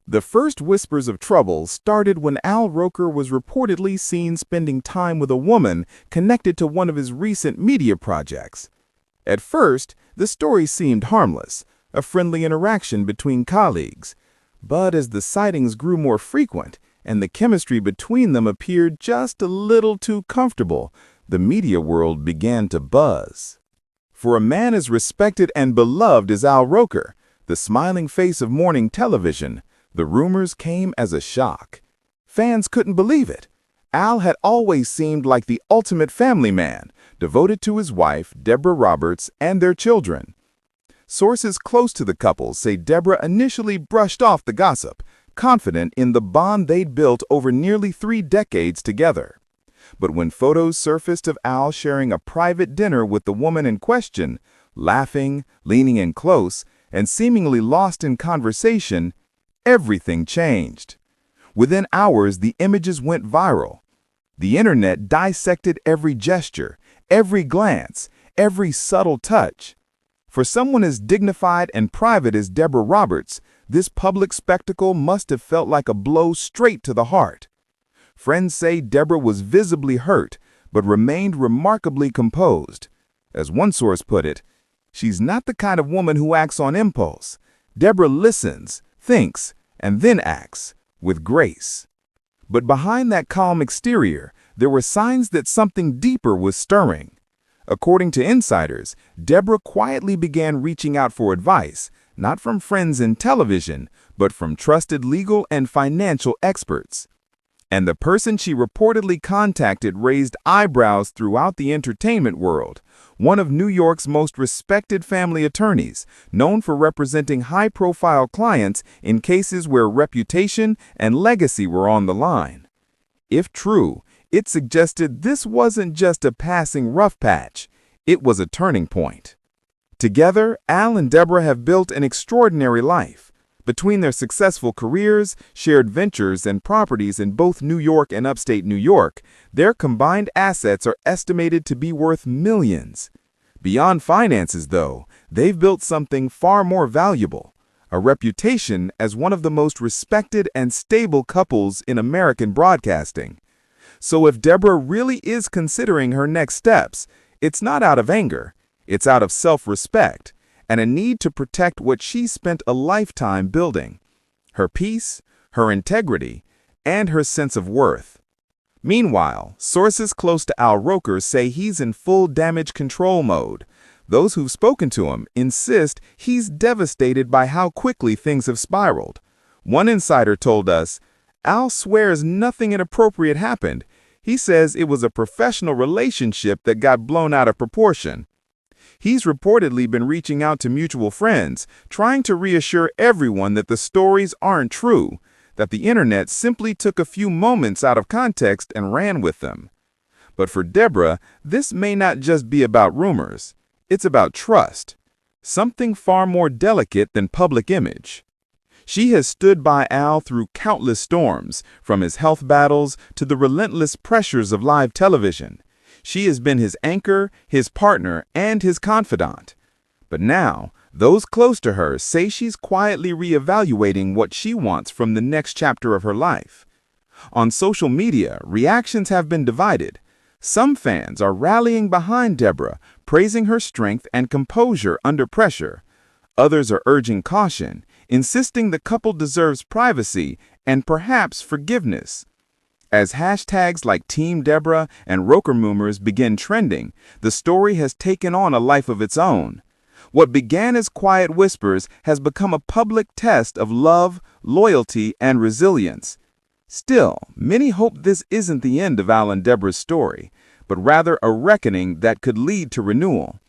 The first whispers of trouble started when Al Roker was reportedly seen spending time with a woman connected to one of his recent media projects. At first, the story seemed harmless, a friendly interaction between colleagues. But as the sightings grew more frequent and the chemistry between them appeared just a little too comfortable, the media world began to buzz. For a man as respected and beloved as Al Roker, the smiling face of morning television, the rumors came as a shock. Fans couldn't believe it. Al had always seemed like the ultimate family man, devoted to his wife, Deborah Roberts, and their children. Sources close to the couple say Deborah initially brushed off the gossip, confident in the bond they'd built over nearly 3 decades together. But when photos surfaced of Al sharing a private dinner with the woman in question, laughing, leaning in close, and seemingly lost in conversation, everything changed. Within hours, the images went viral. The internet dissected every gesture, every glance, every subtle touch. For someone as dignified and private as Deborah Roberts, this public spectacle must have felt like a blow straight to the heart. Friends say Deborah was visibly hurt, but remained remarkably composed. As one source put it, "She's not the kind of woman who acts on impulse. Deborah listens, thinks, and then acts, with grace." But behind that calm exterior, there were signs that something deeper was stirring. According to insiders, Deborah quietly began reaching out for advice, not from friends in television, but from trusted legal and financial experts. And the person she reportedly contacted raised eyebrows throughout the entertainment world, one of New York's most respected family attorneys, known for representing high-profile clients in cases where reputation and legacy were on the line. If true, it suggested this wasn't just a passing rough patch, it was a turning point. Together, Al and Deborah have built an extraordinary life. Between their successful careers, shared ventures, and properties in both New York and upstate New York, their combined assets are estimated to be worth millions. Beyond finances, though, they've built something far more valuable, a reputation as one of the most respected and stable couples in American broadcasting. So if Deborah really is considering her next steps, it's not out of anger, it's out of self-respect, and a need to protect what she spent a lifetime building: her peace, her integrity, and her sense of worth. Meanwhile, sources close to Al Roker say he's in full damage control mode. Those who've spoken to him insist he's devastated by how quickly things have spiraled. One insider told us, "Al swears nothing inappropriate happened. He says it was a professional relationship that got blown out of proportion." He's reportedly been reaching out to mutual friends, trying to reassure everyone that the stories aren't true, that the internet simply took a few moments out of context and ran with them. But for Deborah, this may not just be about rumors. It's about trust, something far more delicate than public image. She has stood by Al through countless storms, from his health battles to the relentless pressures of live television. She has been his anchor, his partner, and his confidant. But now, those close to her say she's quietly reevaluating what she wants from the next chapter of her life. On social media, reactions have been divided. Some fans are rallying behind Deborah, praising her strength and composure under pressure. Others are urging caution, insisting the couple deserves privacy and perhaps forgiveness. As hashtags like Team Deborah and Roker rumors begin trending, the story has taken on a life of its own. What began as quiet whispers has become a public test of love, loyalty, and resilience. Still, many hope this isn't the end of Al and Deborah's story, but rather a reckoning that could lead to renewal.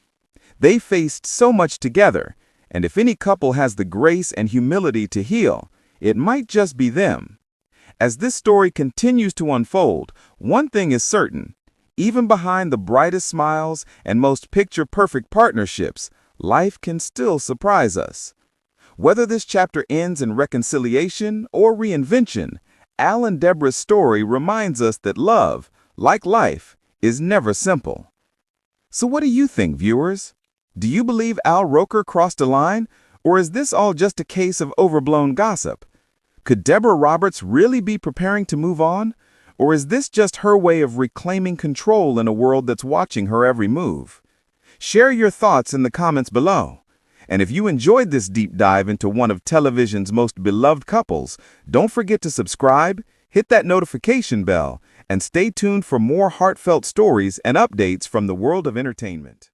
They faced so much together, and if any couple has the grace and humility to heal, it might just be them. As this story continues to unfold, one thing is certain: even behind the brightest smiles and most picture-perfect partnerships, life can still surprise us. Whether this chapter ends in reconciliation or reinvention, Al and Deborah's story reminds us that love, like life, is never simple. So what do you think, viewers? Do you believe Al Roker crossed a line, or is this all just a case of overblown gossip? Could Deborah Roberts really be preparing to move on? Or is this just her way of reclaiming control in a world that's watching her every move? Share your thoughts in the comments below. And if you enjoyed this deep dive into one of television's most beloved couples, don't forget to subscribe, hit that notification bell, and stay tuned for more heartfelt stories and updates from the world of entertainment.